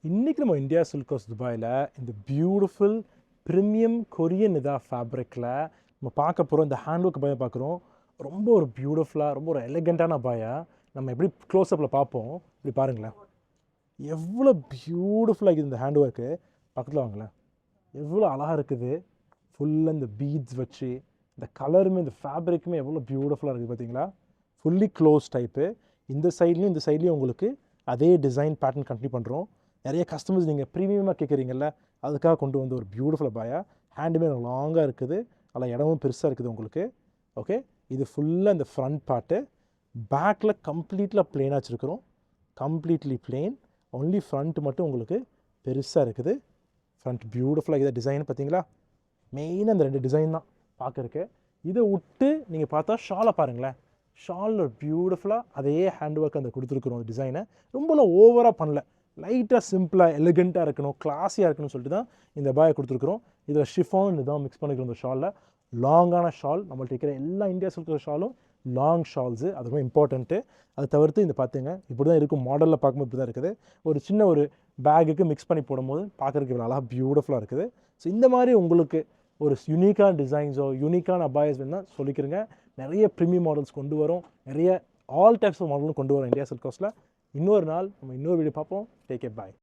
இன்றைக்கி நம்ம India silk house துபாயில் இந்த பியூட்டிஃபுல் ப்ரீமியம் கொரியன் ஃபேப்ரிக்கில் நம்ம பார்க்க போகிறோம். இந்த ஹேண்ட் ஒர்க் பாயை பார்க்குறோம். ரொம்ப ஒரு பியூட்டிஃபுல்லாக ரொம்ப ஒரு எலிகண்ட்டான பாயா நம்ம எப்படி க்ளோஸ்அப்பில் பார்ப்போம். இப்படி பாருங்களேன், எவ்வளோ பியூட்டிஃபுல்லாக இருக்குது இந்த ஹேண்ட் ஒர்க்கு. பக்கத்தில் வாங்களேன், எவ்வளோ அழகாக இருக்குது. ஃபுல்லாக இந்த பீட்ஸ் வச்சு இந்த கலருமே இந்த ஃபேப்ரிக்குமே எவ்வளோ பியூட்டிஃபுல்லாக இருக்குது பார்த்தீங்களா. Fully close type. இந்த சைட்லேயும் உங்களுக்கு அதே டிசைன் பேட்டர்ன் கண்டினியூ பண்ணுறோம். நிறைய கஸ்டமர்ஸ் நீங்கள் ப்ரீமியமாக கேட்குறீங்கல்ல, அதுக்காக கொண்டு வந்து ஒரு பியூட்டிஃபுல்லாக பாயா. ஹேண்டுமே லாங்காக இருக்குது, அதில் இடமும் பெருசாக இருக்குது உங்களுக்கு. ஓகே, இது ஃபுல்லாக இந்த ஃப்ரண்ட் பார்ட்டு. பேக்கில் கம்ப்ளீட்டில் ப்ளெயினாக வச்சுருக்கிறோம். கம்ப்ளீட்லி ப்ளெயின், ஒன்லி ஃப்ரண்ட் மட்டும் உங்களுக்கு பெருசாக இருக்குது. ஃப்ரண்ட் பியூட்டிஃபுல்லாக இதை டிசைன் பார்த்தீங்களா. மெயினாக இந்த 2 டிசைன் தான் பார்க்குறக்கு. இதை விட்டு நீங்கள் பார்த்தா ஷாலை பாருங்களேன். ஷாலில் பியூட்டிஃபுல்லாக அதே ஹேண்ட் ஒர்க் அந்த கொடுத்துருக்குறோம். அந்த டிசைனை ரொம்பலாம் ஓவராக பண்ணல, லைட்டாக சிம்பிளாக எலிகண்ட்டாக இருக்கணும், கிளாஸியாக இருக்கணும்னு சொல்லிட்டு தான் இந்த பாயை கொடுத்துருக்குறோம். இதில் ஷிஃபான் இதான் மிக்ஸ் பண்ணிக்கிறோம். இந்த ஷாலில் லாங்கான ஷால், நம்மள்ட்ட இருக்கிற எல்லா இந்தியா சில்க் ஷாலும் லாங் ஷால்ஸு, அது ரொம்ப இம்பார்ட்டண்ட்டு. அதை தவிர்த்து இந்த பார்த்துங்க, இப்படி தான் இருக்கும். மாடலில் பார்க்கும்போது இப்படி தான் இருக்குது. ஒரு சின்ன ஒரு பேகுக்கு மிக்ஸ் பண்ணி போடும்போது பார்க்குறதுக்கு இவ்வளோ அழகாக பியூட்டிஃபுல்லாக இருக்குது. ஸோ இந்த மாதிரி உங்களுக்கு ஒரு யூனிக்கான டிசைன்ஸோ யூனிக்கான அபாயஸ் வேணுன்னா சொல்லிக்கிறேங்க. நிறைய ப்ரீமியம் மாடல்ஸ் கொண்டு வரோம், நிறைய ஆல் டைப்ஸ் ஆஃப் மாடலும் கொண்டு வரோம் இந்தியா சில்க் ஹவுஸில். இன்னொரு நாள் நம்ம இன்னொரு வீடியோ பார்ப்போம். டேக் கேர், பாய்.